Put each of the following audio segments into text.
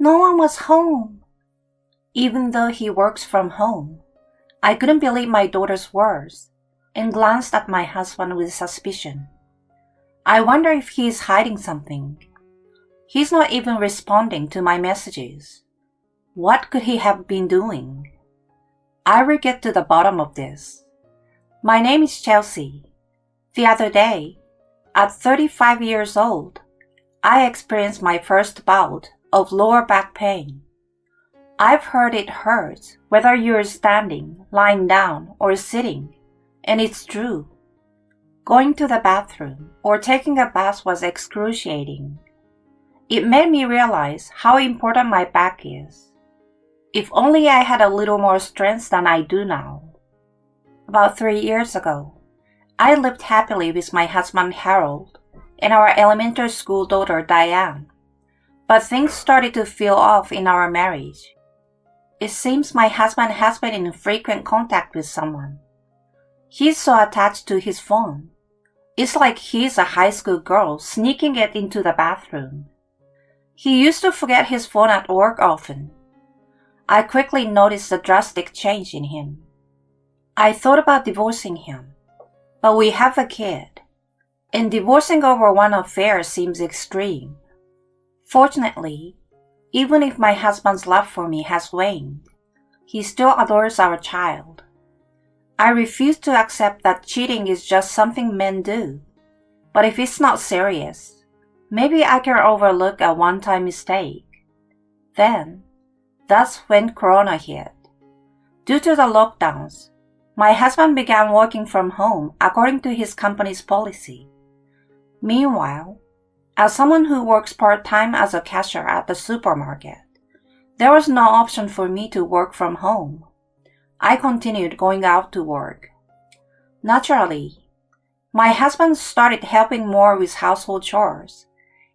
No one was home. Even though he works from home, I couldn't believe my daughter's words and glanced at my husband with suspicion. I wonder if he is hiding something. He's not even responding to my messages. What could he have been doing? I will get to the bottom of this. My name is Chelsea. The other day, at 35 years old, I experienced my first bout of lower back pain. I've heard it hurts whether you're standing, lying down, or sitting, and it's true. Going to the bathroom or taking a bath was excruciating. It made me realize how important my back is. If only I had a little more strength than I do now. About 3 years ago, I lived happily with my husband Harold and our elementary school daughter Diane. But things started to feel off in our marriage. It seems my husband has been in frequent contact with someone. He's so attached to his phone. It's like he's a high school girl sneaking it into the bathroom. He used to forget his phone at work often. I quickly noticed a drastic change in him. I thought about divorcing him, but we have a kid, and divorcing over one affair seems extreme. Fortunately, even if my husband's love for me has waned, he still adores our child. I refuse to accept that cheating is just something men do, but if it's not serious, maybe I can overlook a one-time mistake. Then, that's when Corona hit. Due to the lockdowns, my husband began working from home according to his company's policy. Meanwhile, as someone who works part-time as a cashier at the supermarket, there was no option for me to work from home. I continued going out to work. Naturally, my husband started helping more with household chores,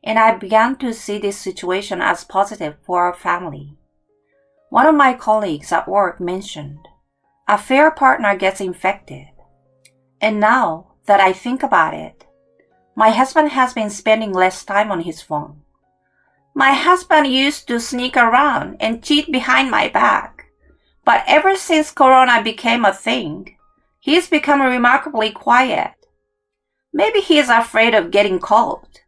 and I began to see this situation as positive for our family. One of my colleagues at work mentioned, a fair partner gets infected. And now that I think about it, my husband has been spending less time on his phone. My husband used to sneak around and cheat behind my back, but ever since Corona became a thing, he's become remarkably quiet. Maybe he is afraid of getting caught.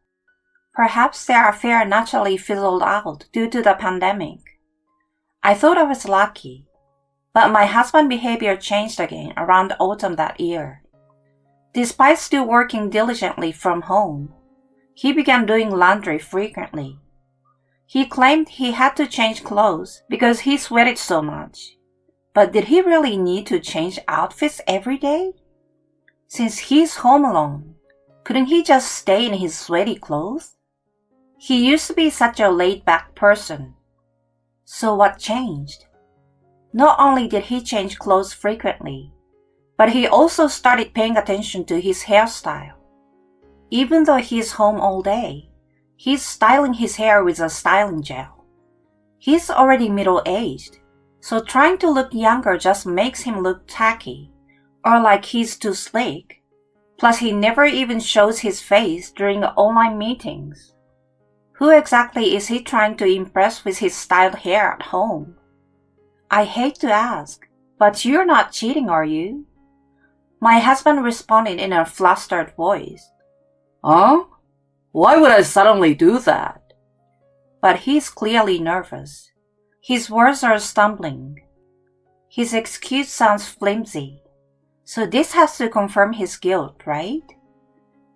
Perhaps their affair naturally fizzled out due to the pandemic. I thought I was lucky, but my husband's behavior changed again around autumn that year. Despite still working diligently from home, he began doing laundry frequently. He claimed he had to change clothes because he sweated so much. But did he really need to change outfits every day? Since he's home alone, couldn't he just stay in his sweaty clothes? He used to be such a laid-back person. So what changed? Not only did he change clothes frequently, but he also started paying attention to his hairstyle. Even though he's home all day, he's styling his hair with a styling gel. He's already middle-aged, so trying to look younger just makes him look tacky, or like he's too slick. Plus he never even shows his face during the online meetings. Who exactly is he trying to impress with his styled hair at home? I hate to ask, but you're not cheating, are you? My husband responded in a flustered voice. Huh? Why would I suddenly do that? But he's clearly nervous. His words are stumbling. His excuse sounds flimsy. So this has to confirm his guilt, right?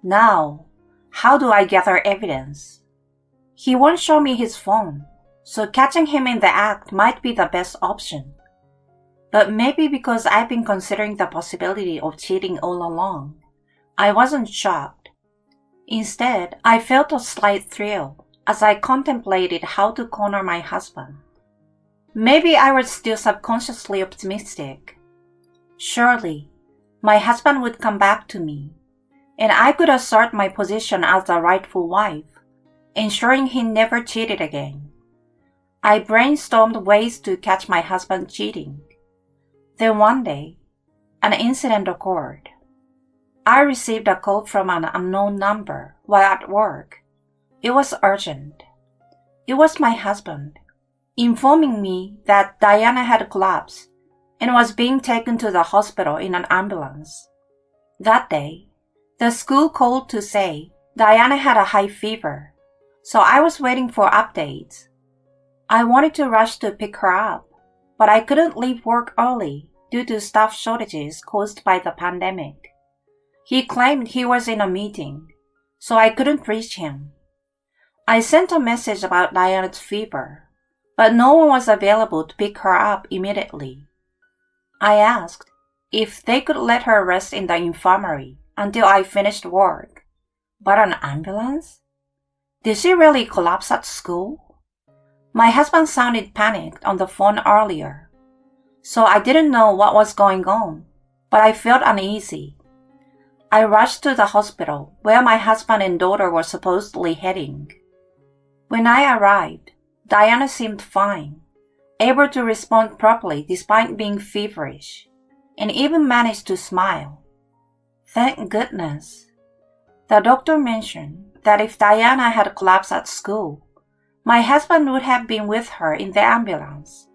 Now, how do I gather evidence? He won't show me his phone, so catching him in the act might be the best option. But maybe because I've been considering the possibility of cheating all along, I wasn't shocked. Instead, I felt a slight thrill as I contemplated how to corner my husband. Maybe I was still subconsciously optimistic. Surely, my husband would come back to me, and I could assert my position as the rightful wife, ensuring he never cheated again. I brainstormed ways to catch my husband cheating. Then one day, an incident occurred. I received a call from an unknown number while at work. It was urgent. It was my husband, informing me that Diana had collapsed and was being taken to the hospital in an ambulance. That day, the school called to say Diana had a high fever, so I was waiting for updates. I wanted to rush to pick her up, but I couldn't leave work early due to staff shortages caused by the pandemic. He claimed he was in a meeting, so I couldn't reach him. I sent a message about Diana's fever, but no one was available to pick her up immediately. I asked if they could let her rest in the infirmary until I finished work, but an ambulance? Did she really collapse at school? My husband sounded panicked on the phone earlier, so I didn't know what was going on, but I felt uneasy. I rushed to the hospital where my husband and daughter were supposedly heading. When I arrived, Diana seemed fine, able to respond properly despite being feverish, and even managed to smile. Thank goodness. The doctor mentioned that if Diana had collapsed at school, my husband would have been with her in the ambulance.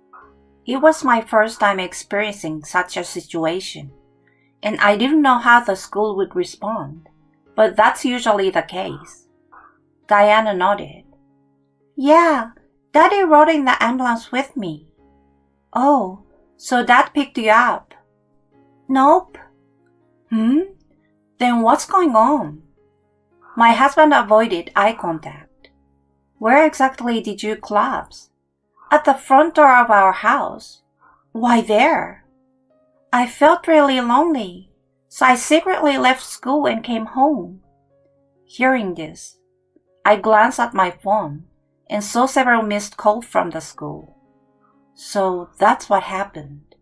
It was my first time experiencing such a situation, and I didn't know how the school would respond, but that's usually the case. Diana nodded. Yeah, Daddy rode in the ambulance with me. Oh, so Dad picked you up? Nope. Then what's going on? My husband avoided eye contact. Where exactly did you collapse? At the front door of our house. Why there? I felt really lonely, so I secretly left school and came home. Hearing this, I glanced at my phone and saw several missed calls from the school. So that's what happened.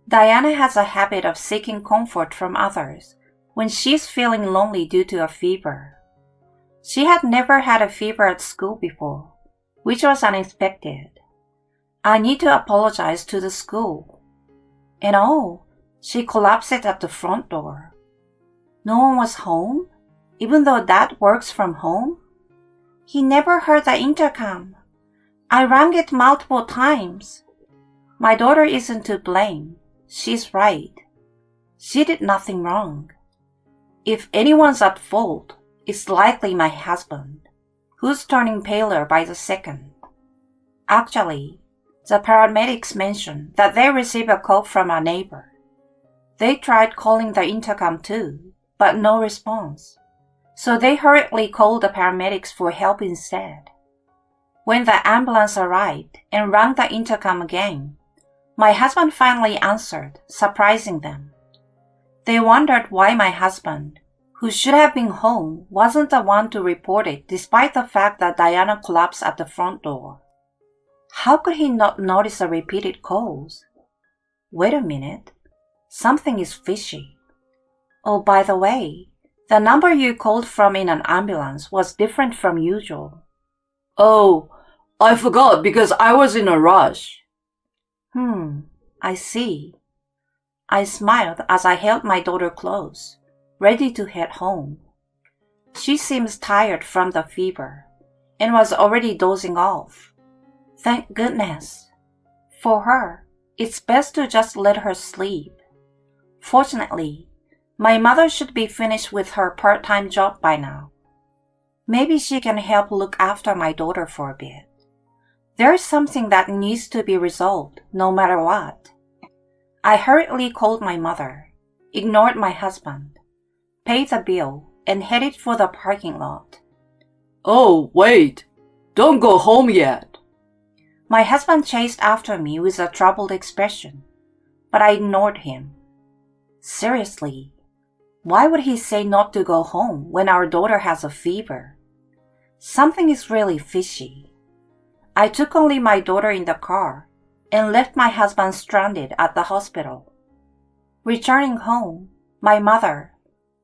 Diana has a habit of seeking comfort from others when she's feeling lonely due to a fever. She had never had a fever at school before, which was unexpected. I need to apologize to the school. And oh, she collapsed at the front door. No one was home, even though Dad works from home? He never heard the intercom. I rang it multiple times. My daughter isn't to blame. She's right. She did nothing wrong. If anyone's at fault, it's likely my husband, who's turning paler by the second. Actually, the paramedics mentioned that they received a call from a neighbor. They tried calling the intercom too, but no response. So they hurriedly called the paramedics for help instead. When the ambulance arrived and rang the intercom again, my husband finally answered, surprising them. They wondered why my husband, who should have been home, wasn't the one to report it despite the fact that Diana collapsed at the front door. How could he not notice the repeated calls? Wait a minute. Something is fishy. Oh, by the way, the number you called from in an ambulance was different from usual. Oh, I forgot because I was in a rush. I see. I smiled as I held my daughter close, ready to head home. She seems tired from the fever and was already dozing off. Thank goodness. For her, it's best to just let her sleep. Fortunately, my mother should be finished with her part-time job by now. Maybe she can help look after my daughter for a bit. There's something that needs to be resolved no matter what. I hurriedly called my mother, ignored my husband, paid the bill, and headed for the parking lot. Oh, wait. Don't go home yet. My husband chased after me with a troubled expression, but I ignored him. Seriously, why would he say not to go home when our daughter has a fever? Something is really fishy. I took only my daughter in the car and left my husband stranded at the hospital. Returning home, my mother,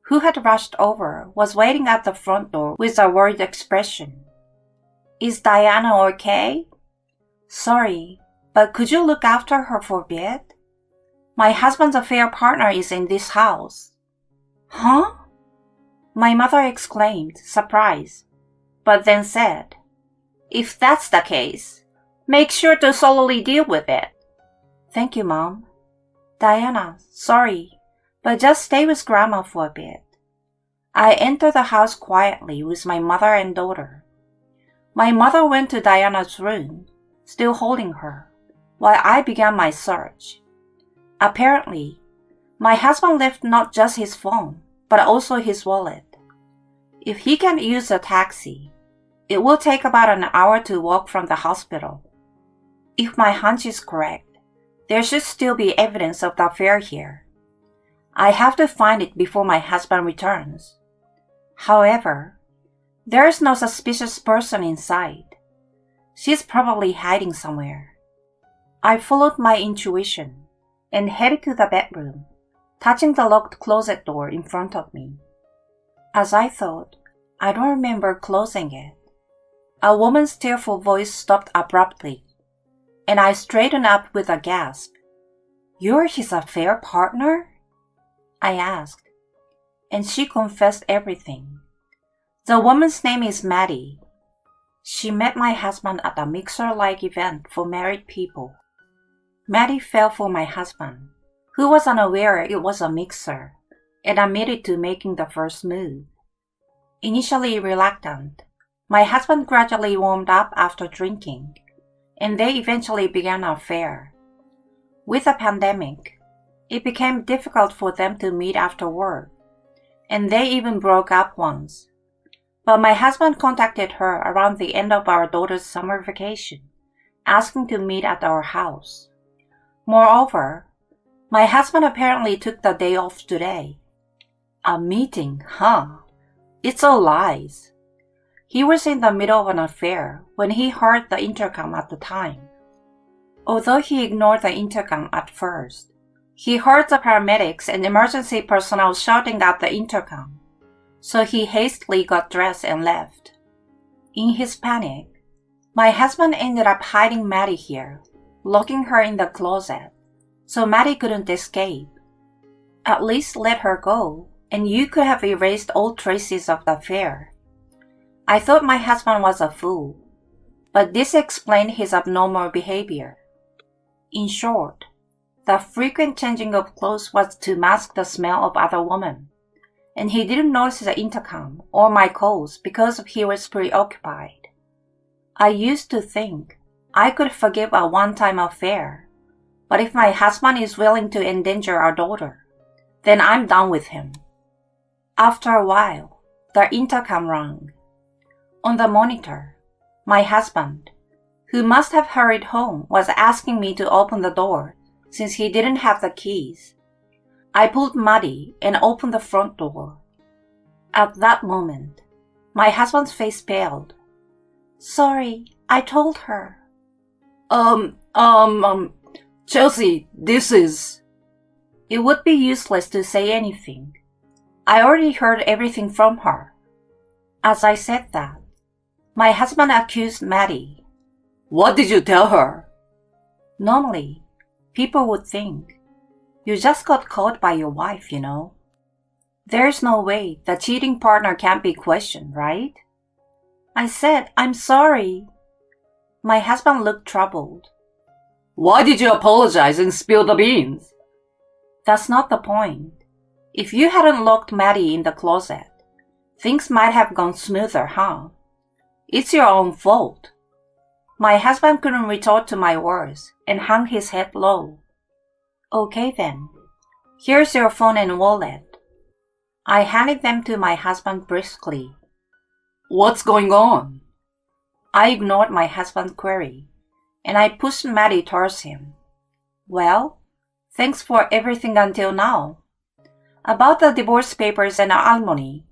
who had rushed over, was waiting at the front door with a worried expression. Is Diana okay? Sorry, but could you look after her for a bit? My husband's affair partner is in this house. Huh? My mother exclaimed, surprised, but then said, If that's the case, Make sure to solely deal with it. Thank you, Mom. Diana, sorry, but just stay with Grandma for a bit. I entered the house quietly with my mother and daughter. My mother went to Diana's room, still holding her, while I began my search. Apparently, my husband left not just his phone, but also his wallet. If he can use a taxi, it will take about an hour to walk from the hospital. If my hunch is correct, there should still be evidence of the affair here. I have to find it before my husband returns. However, there is no suspicious person inside. She's probably hiding somewhere. I followed my intuition and headed to the bedroom, touching the locked closet door in front of me. As I thought, I don't remember closing it. A woman's tearful voice stopped abruptly, and I straightened up with a gasp. "You're his affair partner?" I asked, and she confessed everything. The woman's name is Maddie. She met my husband at a mixer-like event for married people. Maddie fell for my husband, who was unaware it was a mixer, and admitted to making the first move. Initially reluctant, my husband gradually warmed up after drinking, and they eventually began an affair. With the pandemic, it became difficult for them to meet after work, and they even broke up once. But my husband contacted her around the end of our daughter's summer vacation, asking to meet at our house. Moreover, my husband apparently took the day off today. A meeting, huh? It's all lies. He was in the middle of an affair when he heard the intercom at the time. Although he ignored the intercom at first, he heard the paramedics and emergency personnel shouting at the intercom, so he hastily got dressed and left. In his panic, my husband ended up hiding Maddie here, locking her in the closet, so Maddie couldn't escape. At least let her go, and you could have erased all traces of the affair. I thought my husband was a fool, but this explained his abnormal behavior. In short, the frequent changing of clothes was to mask the smell of other women, and he didn't notice the intercom or my calls because he was preoccupied. I used to think I could forgive a one-time affair, but if my husband is willing to endanger our daughter, then I'm done with him. After a while, the intercom rang. On the monitor, my husband, who must have hurried home, was asking me to open the door since he didn't have the keys. I pulled Maddie and opened the front door. At that moment, my husband's face paled. "Sorry, I told her." Chelsea, this is... It would be useless to say anything. I already heard everything from her. As I said that, my husband accused Maddie. What did you tell her? Normally, people would think, you just got caught by your wife, you know. There's no way the cheating partner can't be questioned, right? I said, "I'm sorry." My husband looked troubled. Why did you apologize and spill the beans? That's not the point. If you hadn't locked Maddie in the closet, things might have gone smoother, huh? It's your own fault. My husband couldn't retort to my words and hung his head low. Okay then, here's your phone and wallet. I handed them to my husband briskly. What's going on? I ignored my husband's query, and I pushed Maddie towards him. Well, thanks for everything until now. About the divorce papers and alimony,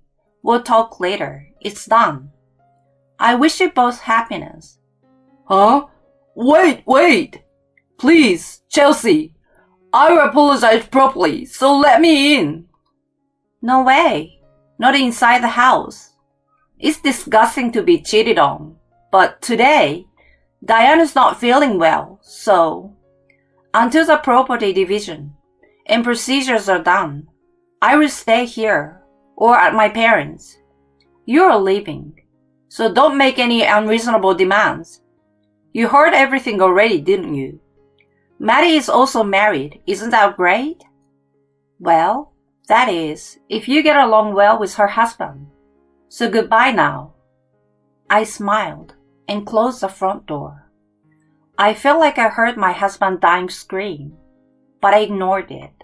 we'll talk later. It's done. I wish you both happiness. Huh? Wait! Please, Chelsea, I will apologize properly, so let me in. No way. Not inside the house. It's disgusting to be cheated on, but today, Diana's not feeling well, so until the property division and procedures are done, I will stay here or at my parents'. You're leaving, so don't make any unreasonable demands. You heard everything already, didn't you? Maddie is also married. Isn't that great? Well, that is, if you get along well with her husband. So goodbye now. I smiled and closed the front door. I felt like I heard my husband dying scream, but I ignored it.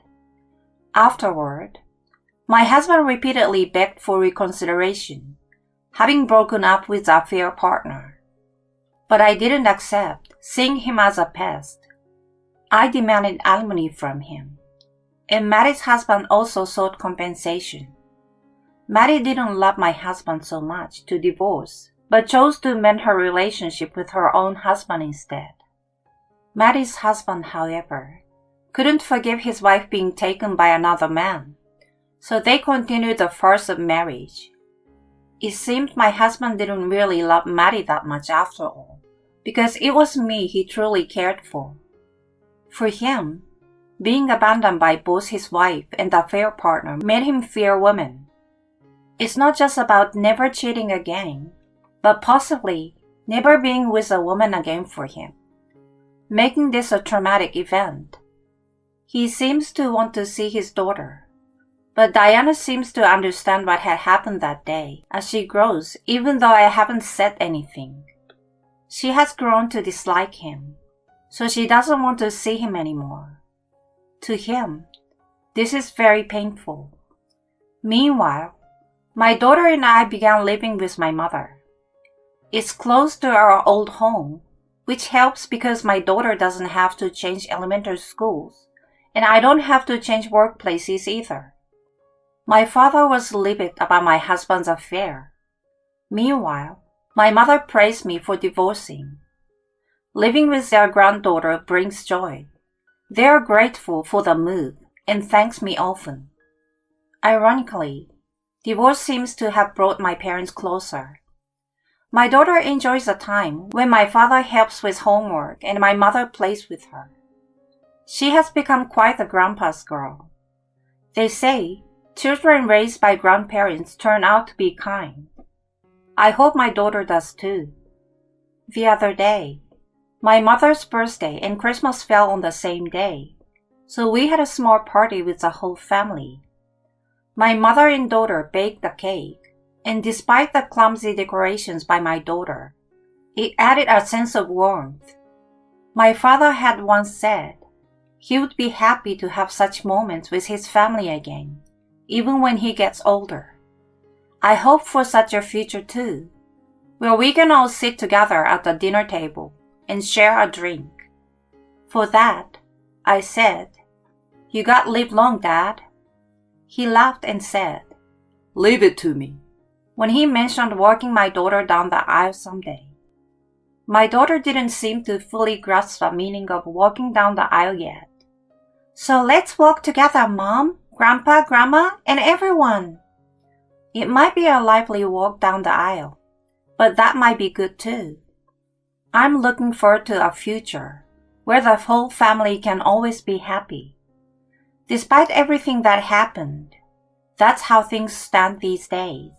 Afterward, my husband repeatedly begged for reconsideration, having broken up with the affair partner. But I didn't accept, seeing him as a pest. I demanded alimony from him, and Maddie's husband also sought compensation. Maddie didn't love my husband so much to divorce, but chose to mend her relationship with her own husband instead. Maddie's husband, however, couldn't forgive his wife being taken by another man, so they continued the farce of marriage. It seemed my husband didn't really love Maddie that much after all, because it was me he truly cared for. For him, being abandoned by both his wife and the affair partner made him fear women. It's not just about never cheating again, but possibly never being with a woman again for him, making this a traumatic event. He seems to want to see his daughter, but Diana seems to understand what had happened that day as she grows, even though I haven't said anything. She has grown to dislike him, so she doesn't want to see him anymore. To him, this is very painful. Meanwhile, my daughter and I began living with my mother. It's close to our old home, which helps because my daughter doesn't have to change elementary schools, and I don't have to change workplaces either. My father was livid about my husband's affair. Meanwhile, my mother praised me for divorcing. Living with their granddaughter brings joy. They are grateful for the move and thanks me often. Ironically, divorce seems to have brought my parents closer. My daughter enjoys the time when my father helps with homework and my mother plays with her. She has become quite a grandpa's girl. They say children raised by grandparents turn out to be kind. I hope my daughter does too. The other day, my mother's birthday and Christmas fell on the same day, so we had a small party with the whole family. My mother and daughter baked the cake, and despite the clumsy decorations by my daughter, it added a sense of warmth. My father had once said he would be happy to have such moments with his family again, even when he gets older. I hope for such a future too, where we can all sit together at the dinner table and share a drink. For that, I said, "You got live long, Dad." He laughed and said, "Leave it to me," when he mentioned walking my daughter down the aisle someday. My daughter didn't seem to fully grasp the meaning of walking down the aisle yet. "So let's walk together, Mom, Grandpa, Grandma, and everyone." It might be a lively walk down the aisle, but that might be good too. I'm looking forward to a future where the whole family can always be happy. Despite everything that happened, that's how things stand these days.